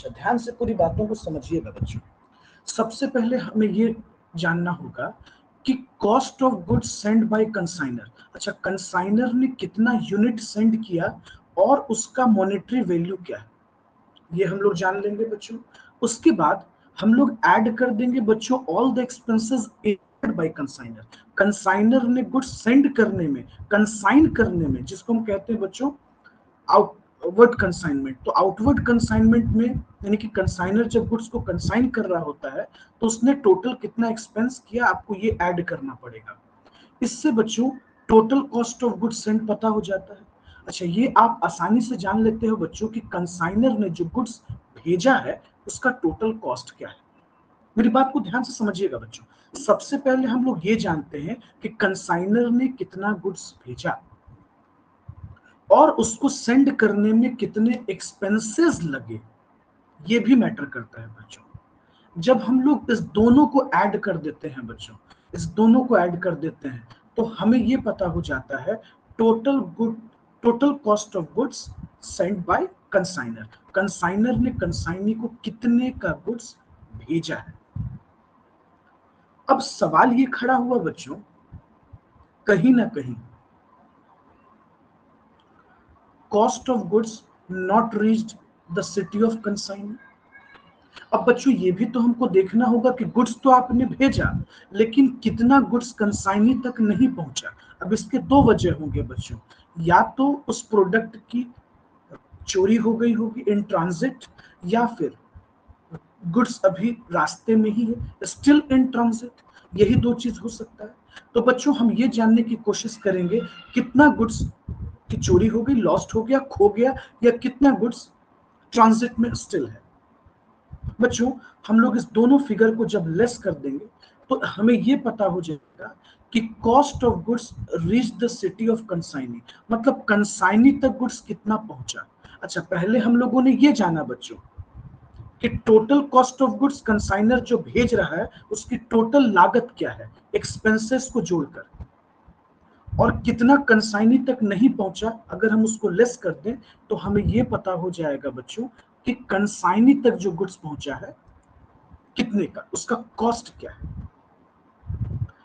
अच्छा, ध्यान से पूरी बातों को समझिएगा बच्चों। सबसे पहले हमें ये जानना होगा कि cost of goods send by consignor. अच्छा, कंसाइनर ने कितना यूनिट सेंड किया और उसका मॉनेटरी वैल्यू क्या है, ये हम लोग जान लेंगे बच्चों। उसके बाद हम लोग ऐड कर देंगे बच्चों all the expenses incurred by consignor. Consignor ने गुड्स सेंड करने में, कंसाइन करने में, जिसको हम कहते हैं बच्चों आउटवर्ड कंसाइनमेंट। तो आउटवर्ड कंसाइनमेंट में यानी कि कंसाइनर जब गुड्स को कंसाइन कर रहा होता है तो उसने टोटल कितना एक्सपेंस किया, आपको ये ऐड करना पड़ेगा। इससे बच्चों total cost of goods send पता हो जाता है। अच्छा, ये आप आसानी से जान लेते हो बच्चों कि कंसाइनर ने जो गुड्स भेजा है उसका टोटल कॉस्ट क्या है। मेरी बात को ध्यान से समझिएगा बच्चों। सबसे पहले हम लोग ये जानते हैं कि कंसाइनर ने कितना गुड्स भेजा और उसको सेंड करने में कितने एक्सपेंसेस लगे, ये भी मैटर करता है बच्चों। जब हम लोग इस दोनों को ऐड कर देते हैं बच्चों, इस दोनों को ऐड कर देते हैं तो हमें ये पता हो जाता है total cost of goods send by consignor. Consignor ने कंसाइनी को कितने का गुड्स भेजा है। अब सवाल ये खड़ा हुआ बच्चों, कहीं ना कहीं cost of goods not reached the city of consignee. अब बच्चों ये भी तो हमको देखना होगा कि गुड्स तो आपने भेजा लेकिन कितना गुड्स कंसाइनी तक नहीं पहुंचा। अब इसके दो वजह होंगे बच्चों, या तो उस प्रोडक्ट की चोरी हो गई होगी इन ट्रांजिट, या फिर गुड्स अभी रास्ते में ही है, स्टिल इन ट्रांजिट। यही दो चीज हो सकता है। तो बच्चों हम ये जानने की कोशिश करेंगे कितना गुड्स की चोरी हो गई, लॉस्ट हो गया, खो गया, या कितना गुड्स ट्रांजिट में स्टिल है। बच्चों हम लोग इस दोनों फिगर को जब लेस कर देंगे तो हमें यह पता हो जाएगा कि cost of goods reach the city of consignee, मतलब कंसाइनी तक गुड्स कितना पहुंचा। अच्छा, पहले हम लोगों ने यह जाना बच्चों कि total cost of goods consignor जो भेज रहा है उसकी टोटल लागत क्या है एक्सपेंसेस को जोड़कर, और कितना कंसाइनी तक नहीं पहुंचा अगर हम उसको लेस कर दें तो हमें यह पता हो जाएगा बच्चों कि कंसाइनी तक जो गुड्स पहुंचा है कितने का, उसका कॉस्ट क्या है।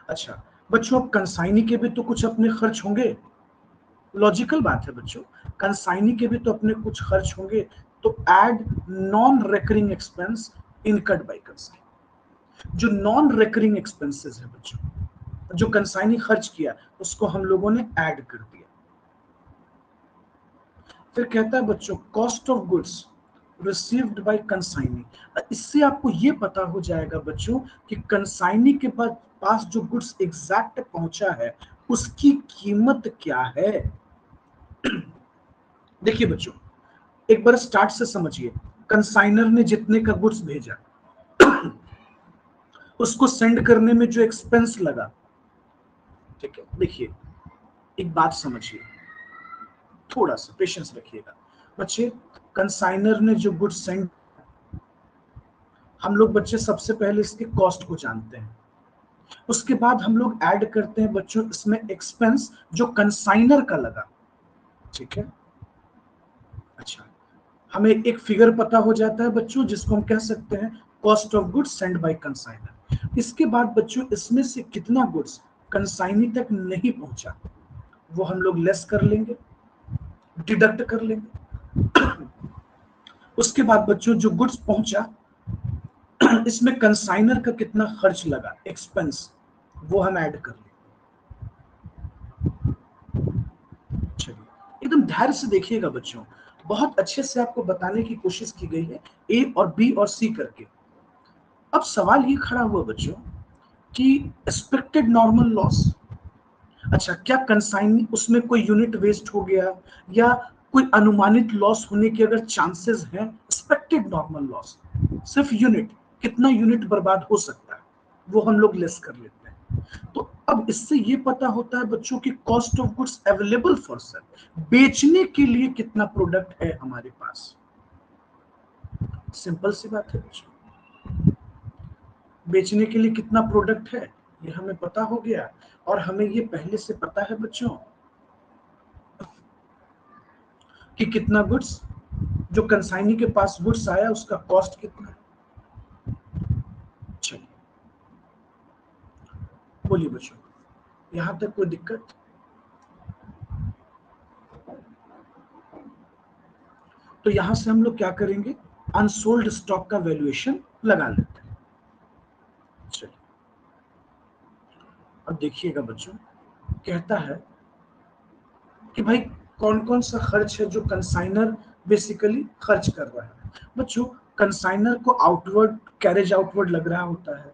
अच्छा बच्चों, अब कंसाइनी के भी तो कुछ अपने खर्च होंगे, लॉजिकल बात है बच्चों, कंसाइनी के भी तो अपने कुछ खर्च होंगे। तो add non recurring expense incurred by consignee. जो नॉन रेकरिंग एक्सपेंसेस है बच्चों, जो कंसाइनी खर्च किया उसको हम लोगों ने ऐड कर दिया। फिर कहता है बच्चों cost of goods received by consignee. इससे आपको ये पता हो जाएगा बच्चों कि कंसाइनी के पास जो गुड्स एग्जैक्ट पहुंचा है उसकी कीमत क्या है। देखिए बच्चों, एक बार स्टार्ट से समझिए। कंसाइनर ने जितने का गुड्स भेजा उसको सेंड करने में जो एक्सपेंस लगा, ठीक है, देखिए एक बात समझिए, थोड़ा सा पेशेंस रखिएगा बच्चे। कंसाइनर ने जो गुड्स सेंड, हम लोग बच्चे सबसे पहले इसके कॉस्ट को जानते हैं, उसके बाद हम लोग ऐड करते हैं बच्चों इसमें एक्सपेंस जो कंसाइनर का लगा, ठीक है। अच्छा, हमें एक फिगर पता हो जाता है बच्चों जिसको हम कह सकते हैं cost of goods send by consignor. इसके बाद बच्चों इसमें से कितना गुड्स कंसाइनी तक नहीं पहुंचा वो हम लोग लेस कर लेंगे, डिडक्ट कर लेंगे। उसके बाद बच्चों जो गुड्स पहुंचा इसमें कंसाइनर का कितना खर्च लगा एक्सपेंस, वो हम ऐड कर लेंगे। चलिए एकदम धैर्य से देखिएगा बच्चों, बहुत अच्छे से आपको बताने की कोशिश की गई है ए और बी और सी करके। अब सवाल ये खड़ा हुआ बच्चों कि एक्सपेक्टेड नॉर्मल लॉस। अच्छा, क्या कंसाइनी उसमें कोई यूनिट वेस्ट हो गया या कोई अनुमानित लॉस होने के अगर चांसेस हैं, एक्सपेक्टेड नॉर्मल लॉस सिर्फ यूनिट, कितना यूनिट बर्बाद हो सकता है वो हम लोग लेस कर लेते हैं। तो अब इससे ये पता होता है बच्चों की cost of goods available for sale, बेचने के लिए कितना प्रोडक्ट है हमारे पास। सिंपल सी बात है बच्चों, बेचने के लिए कितना प्रोडक्ट है ये हमें पता हो गया, और हमें ये पहले से पता है बच्चों कि कितना गुड्स जो कंसाइनी के पास गुड्स आया उसका कॉस्ट कितना है? चलिए बोलिए बच्चों, यहां तक कोई दिक्कत? तो यहां से हम लोग क्या करेंगे, अनसोल्ड स्टॉक का वैल्यूएशन लगा लेते हैं। चलिए अब देखिएगा बच्चों, कहता है कि भाई कौन कौन सा खर्च है जो कंसाइनर बेसिकली खर्च कर रहा है। बच्चों कंसाइनर को आउटवर्ड कैरेज आउटवर्ड लग रहा होता है,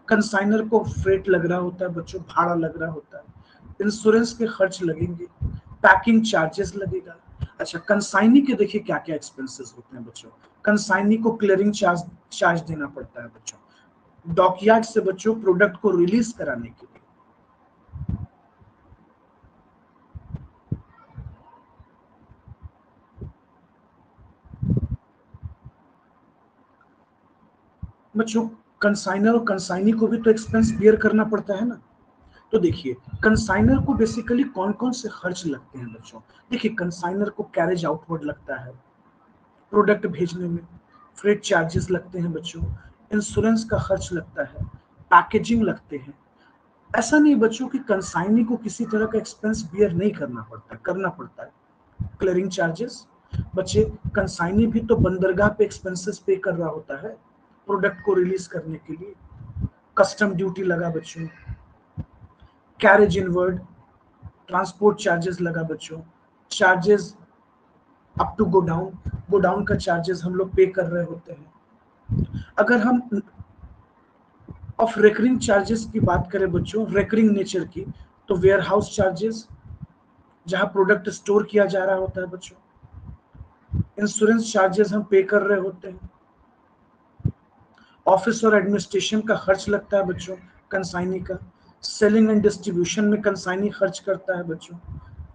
कंसाइनर को फ्रेट लग रहा होता है बच्चों, भाड़ा लग रहा होता है, इंश्योरेंस के खर्च लगेंगे, पैकिंग चार्जेस लगेगा। अच्छा कंसाइनी के देखिए क्या क्या एक्सपेंसेस होते हैं बच्चों। कंसाइनी को क्लियरिंग चार्ज देना पड़ता है बच्चों, डॉकयार्ड से बच्चों प्रोडक्ट को रिलीज कराने के लिए। बच्चों कंसाइनर और कंसाइनी को भी तो एक्सपेंस बियर करना पड़ता है ना। तो देखिए कंसाइनर को बेसिकली कौन कौन से खर्च लगते हैं बच्चों। देखिए कंसाइनर को कैरेज आउटवर्ड लगता है, प्रोडक्ट भेजने में फ्रेट चार्जेस लगते हैं बच्चों, इंश्योरेंस का खर्च लगता है, पैकेजिंग लगते हैं। ऐसा नहीं बच्चों कि कंसाइनी को किसी तरह का एक्सपेंस बियर नहीं करना पड़ता है। क्लियरिंग चार्जेस, बच्चे कंसाइनी भी तो बंदरगाह पे एक्सपेंसेस पे कर रहा होता है प्रोडक्ट को रिलीज करने के लिए। कस्टम ड्यूटी लगा बच्चों, कैरेज इनवर्ड, ट्रांसपोर्ट चार्जेस लगा बच्चों, चार्जेस अप टू गोडाउन का चार्जेस हम लोग पे कर रहे होते हैं। अगर हम ऑफ रेकरिंग चार्जेस की बात करें बच्चों, रेकरिंग नेचर की, तो वेयर हाउस चार्जेस जहां प्रोडक्ट स्टोर किया जा रहा होता है बच्चों, इंश्योरेंस चार्जेस हम पे कर रहे होते हैं, ऑफिस और एडमिनिस्ट्रेशन का खर्च लगता है बच्चों कंसाइनी का, सेलिंग एंड डिस्ट्रीब्यूशन में कंसाइनी खर्च करता है बच्चों,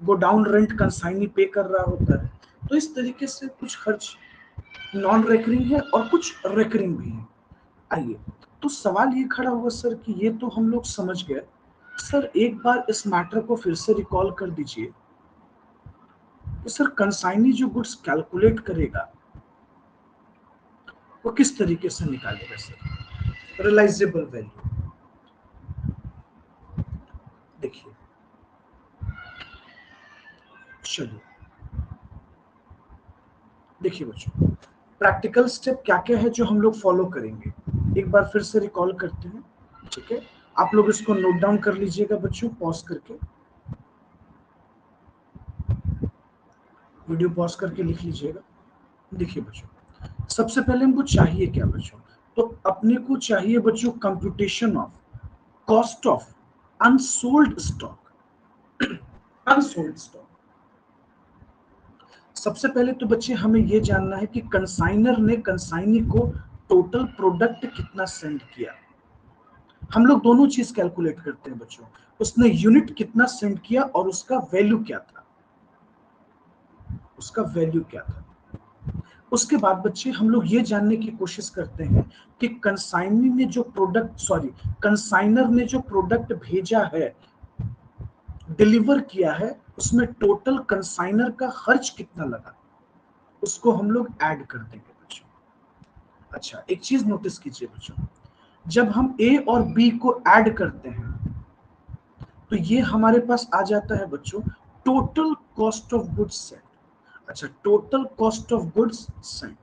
गोडाउन रेंट कंसाइनी पे कर रहा होता है। तो इस तरीके से कुछ खर्च नॉन रेकरिंग है और कुछ रेकरिंग भी है। आइए, तो सवाल ये खड़ा हुआ सर कि ये तो हम लोग समझ गए, सर एक बार इस मैटर को फिर से रिकॉल कर दीजिए कि सर कंसाइनी जो गुड्स कैलकुलेट करेगा वो किस तरीके से निकालेगा सर रियलाइजेबल वैल्यू। देखिए चलिए देखिए बच्चों, प्रैक्टिकल स्टेप क्या क्या है जो हम लोग फॉलो करेंगे, एक बार फिर से रिकॉल करते हैं। ठीक है, आप लोग इसको नोट डाउन कर लीजिएगा बच्चों, पॉज करके वीडियो पॉज करके लिख लीजिएगा। देखिए बच्चों, सबसे पहले हमको चाहिए क्या बच्चों, तो अपने को चाहिए बच्चों computation of cost of unsold stock. Unsold stock, सबसे पहले तो बच्चे हमें यह जानना है कि कंसाइनर ने कंसाइनी को टोटल प्रोडक्ट कितना सेंड किया। हम लोग दोनों चीज कैलकुलेट करते हैं बच्चों, उसने यूनिट कितना सेंड किया और उसका वैल्यू क्या था, उसका वैल्यू क्या था। उसके बाद बच्चे हम लोग ये जानने की कोशिश करते हैं कि कंसाइनी ने जो प्रोडक्ट सॉरी कंसाइनर ने जो प्रोडक्ट भेजा है, डिलीवर किया है, उसमें टोटल कंसाइनर का खर्च कितना लगा, उसको हम लोग ऐड कर देंगे बच्चों। अच्छा एक चीज नोटिस कीजिए बच्चों, जब हम ए और बी को ऐड करते हैं तो ये हमारे पास आ जाता है बच्चों total cost of goods sent. अच्छा total cost of goods sent,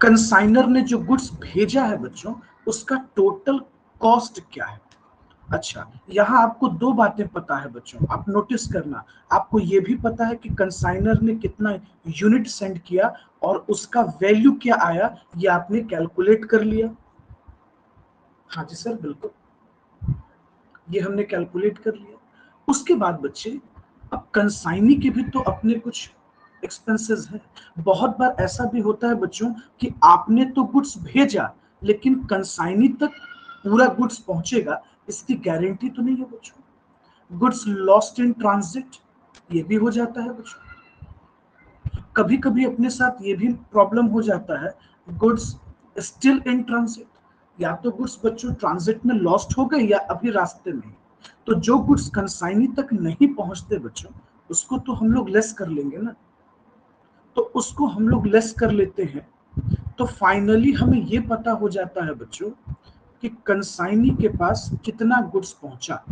consignor ने जो गुड्स भेजा है बच्चों उसका टोटल कॉस्ट क्या है। अच्छा यहां आपको दो बातें पता है बच्चों, आप नोटिस करना, आपको यह भी पता है कि कंसाइनर ने कितना यूनिट सेंड किया और उसका वैल्यू क्या आया, ये आपने कैलकुलेट कर लिया। हाँ जी सर बिल्कुल, ये हमने कैलकुलेट कर लिया। उसके बाद बच्चे अब कंसाइनी के भी तो अपने कुछ एक्सपेंसेस हैं। बहुत बार ऐसा भी होता है बच्चों कि आपने तो गुड्स भेजा लेकिन कंसाइनी तक पूरा गुड्स पहुंचेगा इसकी गारंटी तो नहीं है बच्चों। गुड्स लॉस्ट इन ट्रांजिट, ये भी हो जाता है बच्चों। कभी कभी अपने साथ ये भी प्रॉब्लम हो जाता है, गुड्स स्टिल इन ट्रांजिट, या तो गुड्स बच्चों ट्रांजिट में लॉस्ट हो गए या अभी रास्ते में। तो जो गुड्स कंसाइनी तक नहीं पहुंचते बच्चों उसको तो हम लोग लेस कर लेंगे ना, तो उसको हम लोग लेस कर लेते हैं, तो फाइनली हमें ये पता हो जाता है बच्चों कि कंसाइनी के पास कितना गुड्स पहुंचा।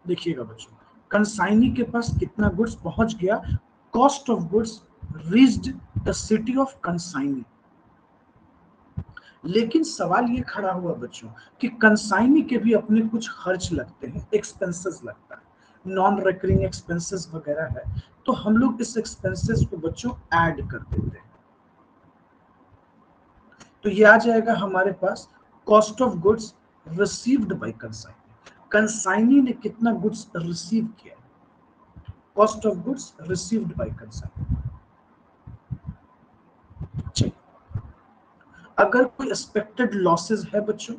देखिएगा बच्चों, कंसाइनी के पास कितना गुड्स पहुंच गया, cost of goods reached the city of consignee. लेकिन सवाल ये खड़ा हुआ बच्चों कि कंसाइनी के भी अपने कुछ खर्च लगते हैं, एक्सपेंसेस लगता है, नॉन रिकरिंग एक्सपेंसेस वगैरह है, तो हम लोग इस एक्सपेंसेस को बच्चों ऐड कर देते हैं। तो ये आ जाएगा हमारे पास cost of goods received by consignee. Consignee ने कितना गुड्स रिसीव किया, cost of goods received by consignee. चलिए, अगर कोई एक्सपेक्टेड लॉसेस है बच्चों,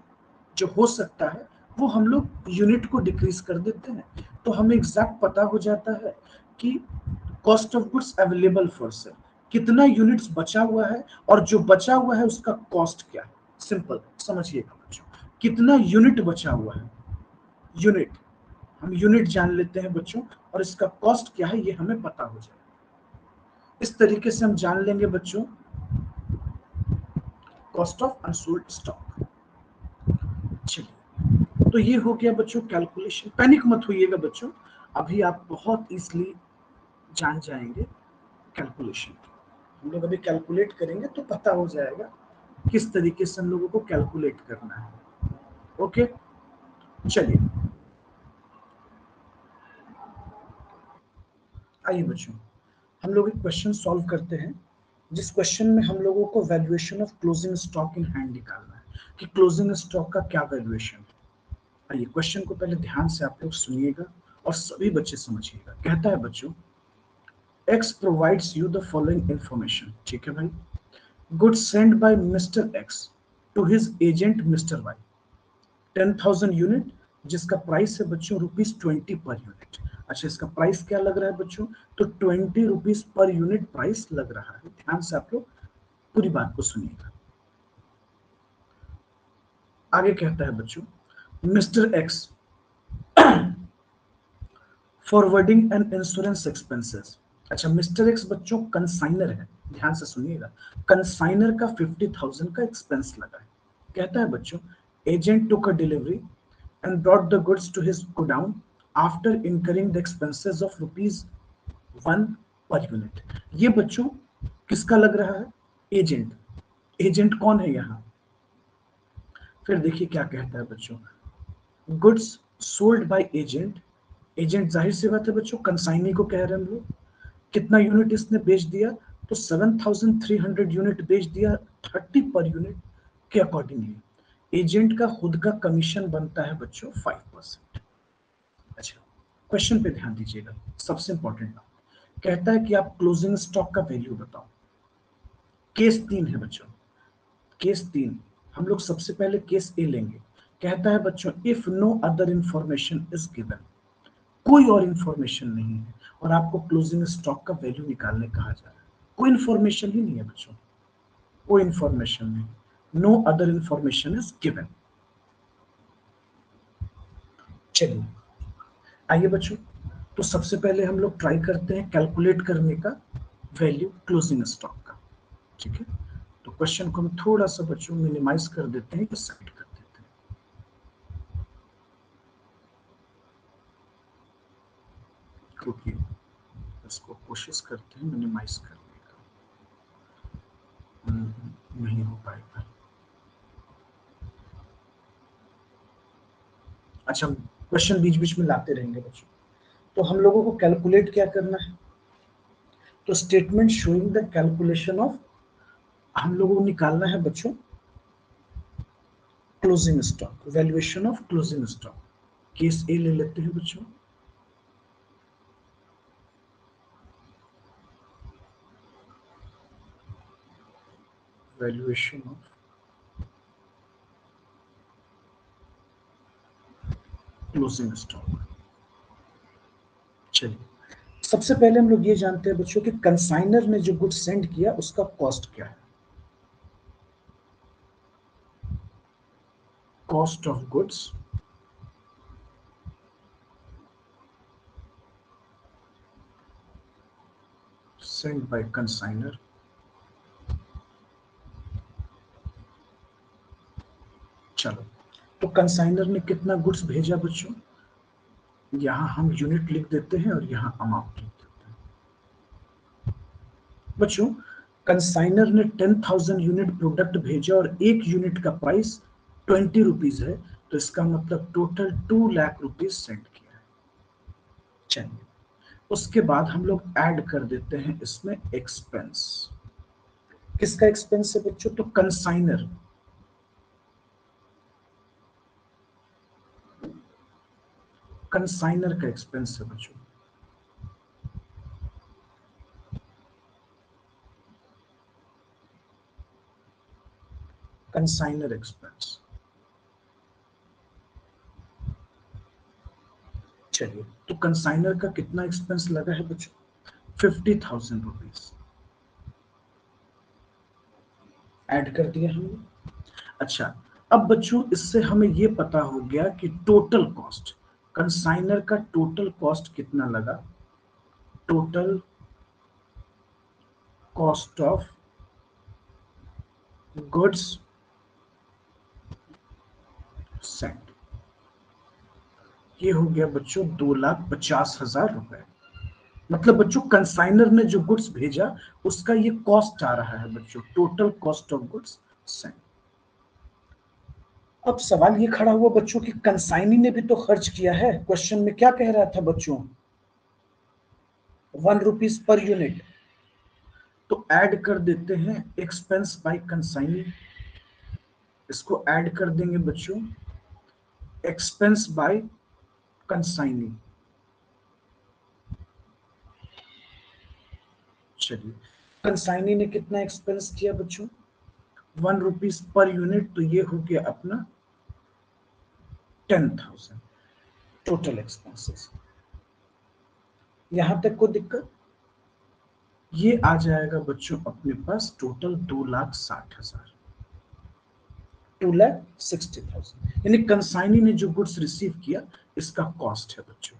जो हो सकता है, वो हम लोग यूनिट को डिक्रीज कर देते हैं, तो हमें एग्जैक्ट पता हो जाता है कि cost of goods available for sale, कितना यूनिट्स बचा हुआ है, और जो बचा हुआ है उसका कॉस्ट क्या है। सिंपल समझिएगा बच्चों, कितना यूनिट बचा हुआ है, यूनिट, हम यूनिट जान लेते हैं बच्चों, और इसका कॉस्ट क्या है ये हमें पता हो जाए। इस तरीके से हम जान लेंगे बच्चों कॉस्ट ऑफ अनसोल्ड स्टॉक। चलिए, तो ये हो गया बच्चों कैलकुलेशन। पैनिक मत होइएगा बच्चों, अभी आप बहुत इजीली जान जाएंगे कैलकुलेशन। हम लोग अभी कैलकुलेट करेंगे तो पता हो जाएगा किस तरीके से हम लोगों को कैलकुलेट करना है। ओके, चलिए आइए बच्चों, हम लोग एक क्वेश्चन सॉल्व करते हैं, जिस क्वेश्चन में हम लोगों को valuation of closing stock in hand निकालना है कि क्लोजिंग स्टॉक का क्या वैल्यूएशन है। आइए क्वेश्चन को पहले ध्यान से आप लोग सुनिएगा और सभी बच्चे समझिएगा। कहता है बच्चों, X provides you the following information, ठीक है भाई। Goods sent by Mr. X to his agent Mr. Y, 10,000 unit, जिसका प्राइस है बच्चों ₹20 पर यूनिट। अच्छा, इसका प्राइस क्या लग रहा है बच्चों, तो ₹20 पर यूनिट प्राइस लग रहा है। ध्यान से आप लोग पूरी बात को सुनिएगा। आगे कहता है बच्चों, mister x forwarding and insurance expenses. अच्छा, मिस्टर एक्स बच्चों कंसाइनर है, ध्यान से सुनिएगा, कंसाइनर का 50,000 का एक्सपेंस लगा है। कहता है बच्चों, agent took a delivery and brought the goods to his godown after incurring the expenses of ₹1 per unit. ये बच्चों किसका लग रहा है, एजेंट। एजेंट कौन है यहाँ, फिर देखिए क्या कहता है बच्चों, goods sold by agent. Agent जाहिर सी बात है बच्चों कंसाइनी को कह रहे हैं हम लोग, कितना यूनिट इसने बेच दिया, तो 7,300 यूनिट बेच दिया 30 पर यूनिट के अकॉर्डिंगली। एजेंट का खुद का कमीशन बनता है बच्चों 5%। अच्छा, क्वेश्चन पे ध्यान दीजिएगा, सबसे इंपॉर्टेंट बात, कहता है कि आप क्लोजिंग स्टॉक का वैल्यू बताओ। केस 3 है बच्चों, केस 3, हम लोग सबसे पहले केस ए लेंगे। कहता है बच्चों, if no other information is given, कोई और इंफॉर्मेशन नहीं है और आपको क्लोजिंग स्टॉक का वैल्यू निकालने कहा जा रहा है, कोई इंफॉर्मेशन ही नहीं है बच्चों, कोई इंफॉर्मेशन नहीं, no other information is given. चलिए आइए बच्चों, तो सबसे पहले हम लोग ट्राई करते हैं कैलकुलेट करने का वैल्यू क्लोजिंग स्टॉक का। ठीक है, तो क्वेश्चन को हम थोड़ा सा बच्चों मिनिमाइज कर देते हैं, साइड कर देते हैं, क्योंकि इसको कोशिश करते हैं मिनिमाइज करने का, नहीं हो पाएगा। अच्छा, क्वेश्चन बीच बीच में लाते रहेंगे बच्चों। तो हम लोगों को कैलकुलेट क्या करना है, तो statement showing the calculation of, हम लोगों को निकालना है बच्चों closing stock, valuation of closing stock. Case A ले लेते हैं बच्चों, वैल्यूएशन ऑफ क्लोजिंग स्टॉक। चलिए, सबसे पहले हम लोग ये जानते हैं बच्चों कि कंसाइनर ने जो गुड्स सेंड किया उसका कॉस्ट क्या है। Cost of goods send by consignor. चलो, तो कंसाइनर ने कितना गुड्स भेजा बच्चों, यहां हम यूनिट लिख देते हैं और यहां अमाउंट लिख देते हैं। बच्चों, कंसाइनर ने 10,000 यूनिट प्रोडक्ट भेजा और एक यूनिट का प्राइस 20 रुपीज है, तो इसका मतलब टोटल 2 लाख रुपीज सेंड किया है। चलिए, उसके बाद हम लोग ऐड कर देते हैं इसमें एक्सपेंस। किसका एक्सपेंस है बच्चों, तो कंसाइनर, कंसाइनर का एक्सपेंस है बच्चों। Consignor expense. चलिए, तो कंसाइनर का कितना एक्सपेंस लगा है बच्चों, 50,000 रुपीज ऐड कर दिया हमने। अच्छा, अब बच्चों इससे हमें यह पता हो गया कि टोटल कॉस्ट, कंसाइनर का टोटल कॉस्ट कितना लगा, total cost of goods Saint, ये हो गया बच्चों 2,50,000 रुपए। मतलब बच्चों कंसाइनर ने जो गुड्स भेजा उसका ये कॉस्ट आ रहा है बच्चों, total cost of goods Saint. अब सवाल ये खड़ा हुआ बच्चों कि कंसाइनी ने भी तो खर्च किया है, क्वेश्चन में क्या कह रहा था बच्चों, 1 रुपीज पर यूनिट, तो ऐड कर देते हैं एक्सपेंस बाय कंसाइनी। इसको ऐड कर देंगे बच्चों एक्सपेंस बाय कंसाइनी। चलिए, कंसाइनी ने कितना एक्सपेंस किया बच्चों, 1 रुपीज पर यूनिट, तो ये हो गया अपना 10,000 टोटल एक्सपेंसेस। यहां तक को दिक्कत, ये आ जाएगा बच्चों अपने पास टोटल 2,60,000, 2,60,000, यानी कंसाइनी ने जो गुड्स रिसीव किया इसका कॉस्ट है बच्चों,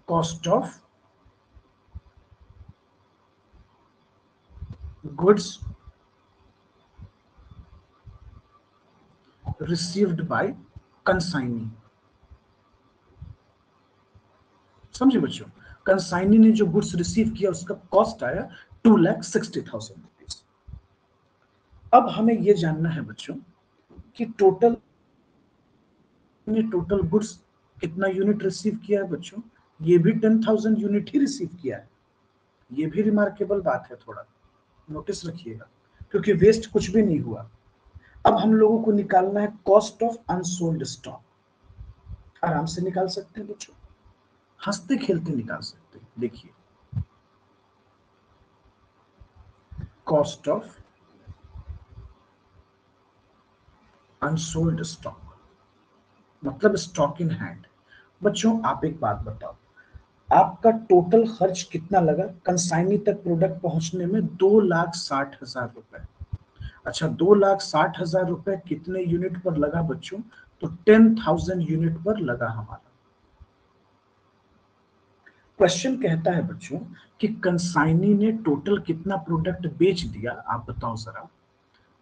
cost of goods received by consignee. समझे बच्चों, कंसाइनी ने जो गुड्स रिसीव किया उसका कॉस्ट आया 2,60,000 रुपीज। अब हमें यह जानना है बच्चों कि टोटल गुड्स कितना यूनिट रिसीव किया है बच्चों, ये भी 10,000 यूनिट ही रिसीव किया है। ये भी रिमार्केबल बात है, थोड़ा नोटिस रखिएगा, क्योंकि वेस्ट कुछ भी नहीं हुआ। अब हम लोगों को निकालना है कॉस्ट ऑफ अनसोल्ड स्टॉक। आराम से निकाल सकते हैं बच्चों, हंसते खेलते निकाल सकते हैं। देखिए, कॉस्ट ऑफ अनसोल्ड स्टॉक मतलब स्टॉक इन हैंड। बच्चों आप एक बात बताओ, आपका टोटल खर्च कितना लगा कंसाइनी तक प्रोडक्ट पहुंचने में, 2,60,000 रुपए। अच्छा, 2,60,000 रुपए कितने यूनिट पर लगा बच्चों, तो 10,000 यूनिट पर लगा हमारा। क्वेश्चन कहता है बच्चों कि कंसाइनी ने टोटल कितना प्रोडक्ट बेच दिया, आप बताओ जरा।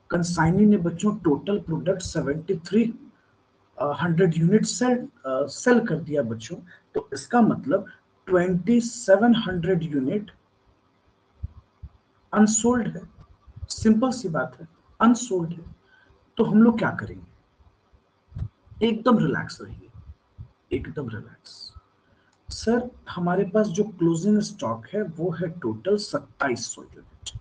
कंसाइनी ने बच्चों टोटल प्रोडक्ट 7,300 यूनिट सेल कर दिया बच्चों, तो इसका मतलब 2,700 यूनिट अनसोल्ड है। सिंपल सी बात है, अनसोल्ड है। तो हम लोग क्या करेंगे, एकदम रिलैक्स रहिए, एकदम रिलैक्स। सर हमारे पास जो क्लोजिंग स्टॉक है वो है टोटल 2,700 यूनिट।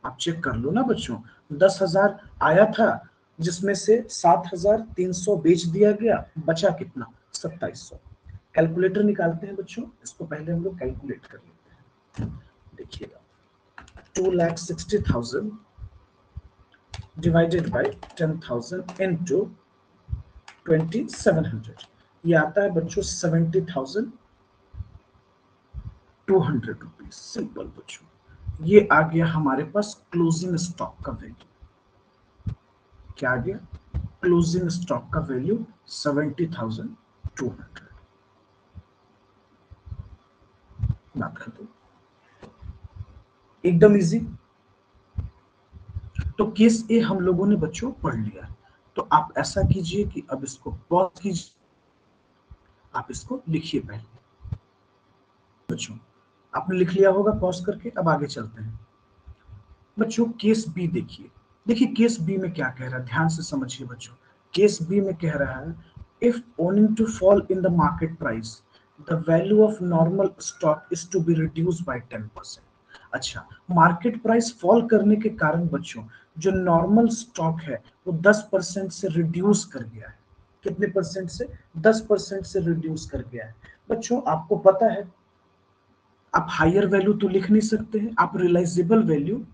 आप चेक कर लो ना बच्चों, 10,000 आया था जिसमें से 7,300 बेच दिया गया, बचा कितना, 2,700। कैलकुलेटर निकालते हैं बच्चों, इसको पहले हम लोग कैलकुलेट कर लेते हैं। देखिएगा, 2,60,000 डिवाइडेड बाय 10,000 इनटू 2,700, ये आता है बच्चों 70,200 रुपीज। सिंपल बच्चों, ये आ गया हमारे पास क्लोजिंग स्टॉक का वैल्यू। क्या आ गया, क्लोजिंग स्टॉक का वैल्यू 70,200। बात कर दो, एकदम इजी। तो केस ए हम लोगों ने बच्चों पढ़ लिया है। तो आप ऐसा कीजिए कि अब इसको पॉज कीजिए, आप इसको लिखिए पहले बच्चों। आपने लिख लिया होगा पॉज करके, अब आगे चलते हैं बच्चों। केस बी देखिए, देखिए केस बी में क्या कह रहा है, ध्यान से समझिए बच्चों। केस बी में कह रहा है if owning to fall in the market price the value of normal stock is to be reduce by 10%। अच्छा, मार्केट प्राइस फॉल करने के कारण बच्चों जो नॉर्मल स्टॉक है वो 10% से रिड्यूस कर गया है। कितने परसेंट से? 10% से रिड्यूस कर गया है। बच्चों आपको पता है आप हायर वैल्यू तो लिख नहीं सकते हैं, आप रियलाइजेबल वैल्यू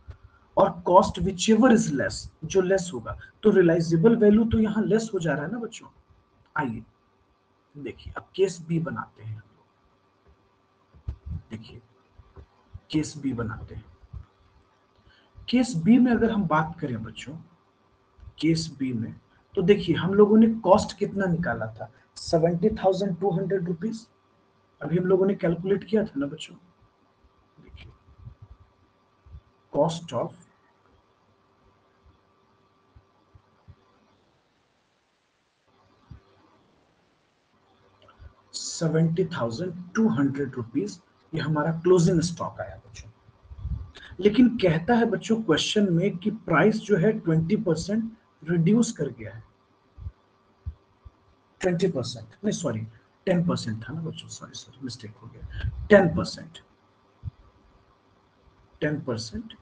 और cost which ever is less, जो लेस होगा, तो रियलाइजेबल वैल्यू तो यहां लेस हो जा रहा है ना बच्चों। आइए देखिए अब केस बी बनाते हैं। देखिए केस बी बनाते हैं। केस बी में अगर हम बात करें बच्चों, केस बी में तो देखिए हम लोगों ने कॉस्ट कितना निकाला था, 70,200 रुपीज। अभी हम लोगों ने कैलकुलेट किया था ना बच्चों। देखिए कॉस्ट ऑफ 70,200 रुपीज, ये हमारा क्लोजिंग स्टॉक आया बच्चों। लेकिन कहता है बच्चों क्वेश्चन में कि प्राइस जो है 20% रिड्यूस कर गया है। 20% नहीं, सॉरी 10% था ना बच्चों, सॉरी सॉरी मिस्टेक हो गया। 10%, 10%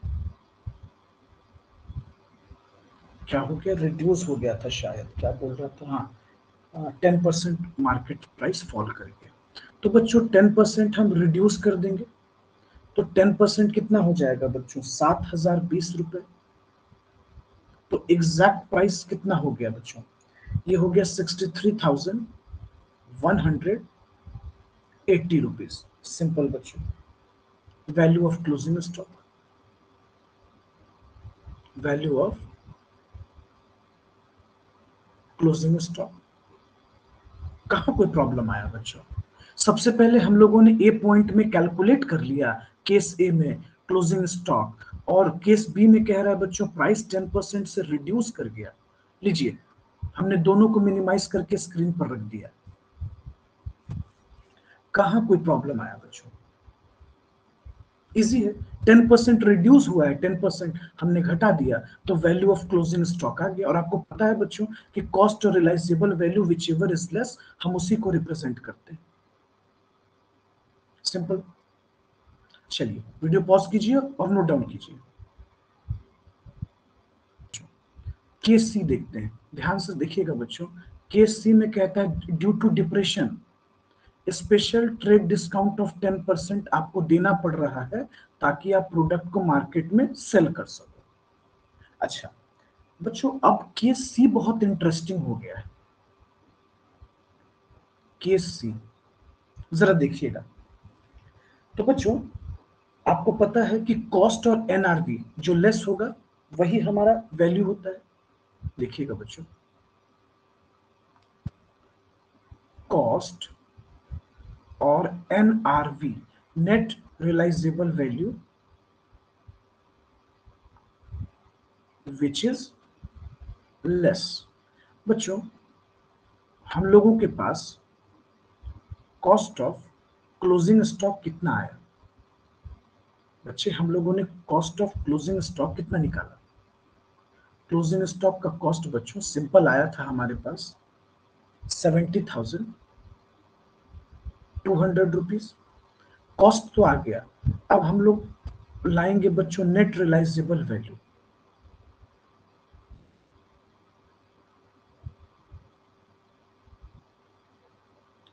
क्या हो गया, रिड्यूस हो गया था शायद, क्या बोल रहा था, हाँ 10% मार्केट प्राइस फॉल कर गया। तो बच्चों 10% हम रिड्यूस कर देंगे, तो 10% कितना हो जाएगा बच्चों, 7,020 रुपए। तो एग्जैक्ट प्राइस कितना हो गया बच्चों, ये हो गया 63,180 रुपीज। सिंपल बच्चों, value of closing stock, value of closing stock. कहां कोई प्रॉब्लम आया बच्चों? सबसे पहले हम लोगों ने ए पॉइंट में कैलकुलेट कर लिया केस ए में क्लोजिंग स्टॉक, और केस बी में कह रहा है बच्चों प्राइस 10% से रिड्यूस कर गया। लीजिए हमने दोनों को मिनिमाइज करके स्क्रीन पर रख दिया। कहां कोई प्रॉब्लम आया बच्चों? इजी है, 10% रिड्यूस हुआ है, 10% हमने घटा दिया, तो वैल्यू ऑफ क्लोजिंग स्टॉक आ गया। और आपको पता है बच्चों कि कॉस्ट और realisable value whichever is less, हम उसी को रिप्रेजेंट करते हैं। सिंपल। चलिए वीडियो पॉज कीजिए और नोट डाउन कीजिए। केस सी देखते हैं, ध्यान से देखिएगा बच्चों। केस सी में कहता है due to depression special trade discount of 10% आपको देना पड़ रहा है ताकि आप प्रोडक्ट को मार्केट में सेल कर सको। अच्छा बच्चों अब केस सी बहुत इंटरेस्टिंग हो गया है। केस सी जरा देखिएगा। तो बच्चों आपको पता है कि कॉस्ट और एनआरवी जो लेस होगा वही हमारा वैल्यू होता है। देखिएगा बच्चों, कॉस्ट और NRV, net realisable value which is less. बच्चों हम लोगों के पास कॉस्ट ऑफ क्लोजिंग स्टॉक कितना आया? बच्चे हम लोगों ने कॉस्ट ऑफ क्लोजिंग स्टॉक कितना निकाला? क्लोजिंग स्टॉक का कॉस्ट बच्चों सिंपल आया था हमारे पास 70,200 रुपीज। कॉस्ट तो आ गया, अब हम लोग लाएंगे बच्चों net realisable value.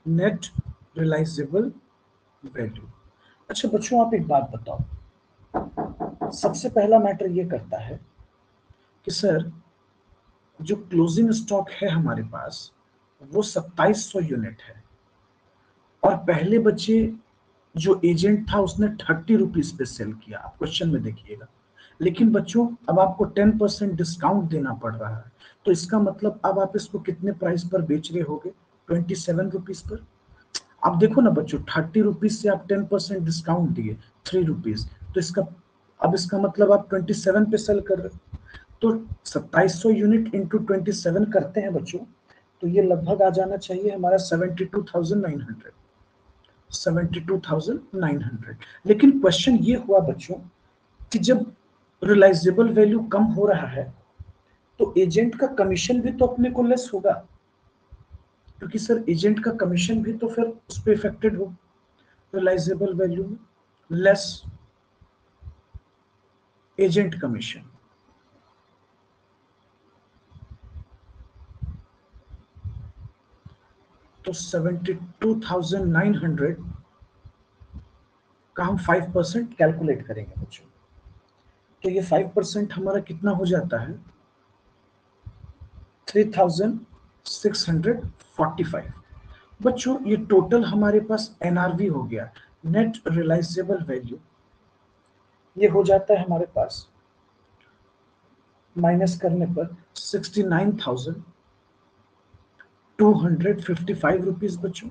Net realisable value. अच्छा बच्चों आप एक बात बताओ, सबसे पहला मैटर ये करता है कि सर जो क्लोजिंग स्टॉक है हमारे पास वो 2700 यूनिट है, और पहले बच्चे जो एजेंट था उसने 30 रुपीज पे सेल किया, आप क्वेश्चन में देखिएगा। लेकिन बच्चों अब आपको 10% डिस्काउंट देना पड़ रहा है, तो इसका मतलब अब आप इसको कितने प्राइस पर बेच रहे होगे? 27 रुपीज पर। अब देखो ना बच्चों, 30 रुपीज से आप 10% डिस्काउंट दिए, 3 रुपीज, तो इसका अब इसका मतलब आप 27 पे सेल कर रहे हो, तो 2700 यूनिट इंटू 27 करते हैं बच्चों, तो ये लगभग आ जाना चाहिए हमारा 72,900, 72,900। लेकिन क्वेश्चन ये हुआ बच्चों कि जब रियलाइजेबल वैल्यू कम हो रहा है तो एजेंट का कमीशन भी तो अपने को लेस होगा, क्योंकि सर एजेंट का कमीशन भी तो फिर उस पर इफेक्टेड हो, रियलाइजेबल वैल्यू में लेस एजेंट कमीशन। तो 72,900 का हम 5% कैलकुलेट करेंगे बच्चों, तो ये 5% हमारा कितना हो जाता है, 3,645। बच्चों ये टोटल हमारे पास एनआरवी हो गया, नेट रियलाइजेबल वैल्यू, ये हो जाता है हमारे पास माइनस करने पर 69,255 रुपीज बच्चों।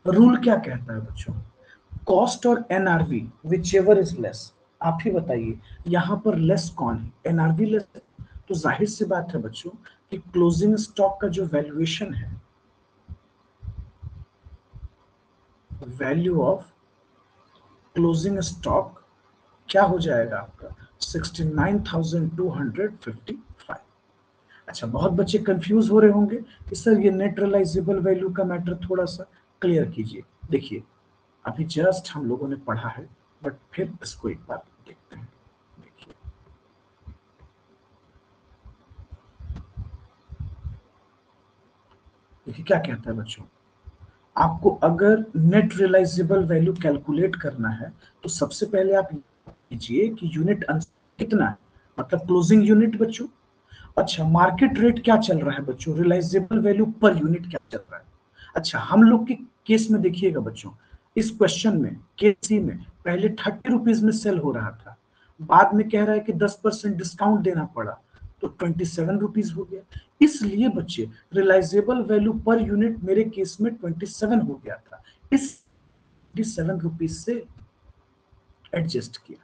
रूल क्या कहता है बच्चों, कॉस्ट और NRV which ever is less, आप ही बताइए यहां पर लेस कौन है, एनआरवी लेस, तो जाहिर सी बात है बच्चों कि क्लोजिंग स्टॉक का जो वैल्यूएशन है, वैल्यू ऑफ क्लोजिंग स्टॉक क्या हो जाएगा आपका 69,255। अच्छा, बहुत बच्चे कंफ्यूज हो रहे होंगे कि सर ये नेट रियलाइजेबल वैल्यू का मैटर थोड़ा सा क्लियर कीजिए। देखिए अभी जस्ट हम लोगों ने पढ़ा है, बट फिर इसको एक बार देखते हैं। देखिए देखिए क्या कहता है बच्चों, आपको अगर नेट रियलाइजेबल वैल्यू कैलकुलेट करना है तो सबसे पहले आप कीजिए कि यूनिट कितना है, मतलब क्लोजिंग यूनिट बच्चों। अच्छा, मार्केट रेट क्या चल रहा है बच्चों, रियलाइजेबल वैल्यू पर यूनिट क्या चल रहा है। अच्छा, हम लोग के केस में देखिएगा बच्चों, इस क्वेश्चन में केसी में पहले 30 रुपीज में सेल हो रहा था, बाद में कह रहा है कि 10% डिस्काउंट देना पड़ा, तो 27 रुपीज हो गया। इसलिए बच्चे रियलाइजेबल वैल्यू पर यूनिट मेरे केस में 27 हो गया था, इस 27 रुपीज से एडजस्ट किया।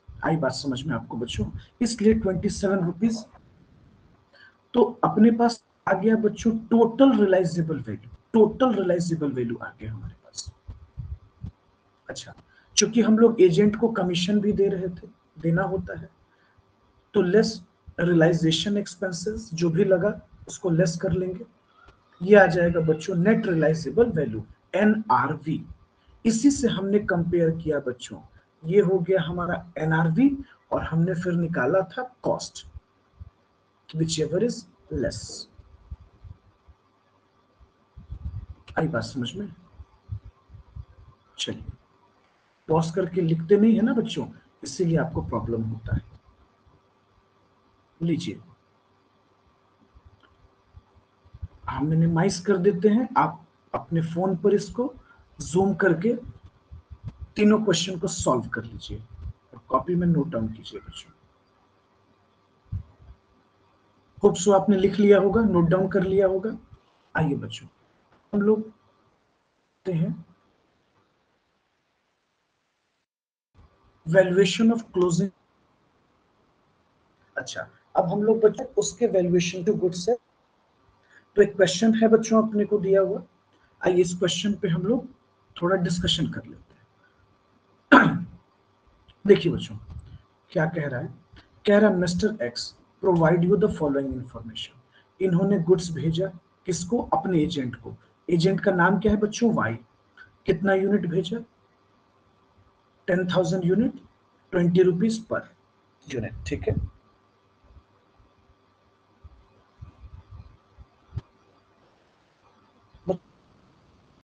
आई बात समझ में आपको बच्चों, इसलिए 27 रुपीज। तो अपने पास आ गया बच्चों total realisable value, total realisable value आ गया हमारे पास। अच्छा, चूंकि हम लोग एजेंट को कमीशन भी दे रहे थे, देना होता है, तो लेस रियलाइजेशन एक्सपेंसेस जो भी लगा उसको लेस कर लेंगे, ये आ जाएगा बच्चों नेट रियलाइजेबल वैल्यू, एनआरवी। इसी से हमने कंपेयर किया बच्चों, ये हो गया हमारा एनआरवी, और हमने फिर निकाला था कॉस्ट, whichever is less। आई बात समझ में, चलिए पॉज करके लिखते नहीं है ना बच्चों, इसीलिए आपको प्रॉब्लम होता है। लीजिए हम मिनिमाइज कर देते हैं, आप अपने फोन पर इसको जूम करके तीनों क्वेश्चन को सॉल्व कर लीजिए और कॉपी में नोट डाउन कीजिए बच्चों। होप सो आपने लिख लिया होगा, नोट डाउन कर लिया होगा। आइए बच्चों हम लोग हैं वैल्यूएशन ऑफ क्लोजिंग। अच्छा, अब हम लोग बच्चों उसके वैल्यूएशन टू गुड्स है, तो एक क्वेश्चन है बच्चों अपने को दिया हुआ, आइए इस क्वेश्चन पे हम लोग थोड़ा डिस्कशन कर लेते हैं। देखिए बच्चों क्या कह रहा है, कह रहा है mister x provide you the following information. इन्होंने गुड्स भेजा किसको, अपने एजेंट को, एजेंट का नाम क्या है बच्चों, वाई। कितना यूनिट भेजा, 10,000 यूनिट, 20 रुपीज पर यूनिट, ठीक है।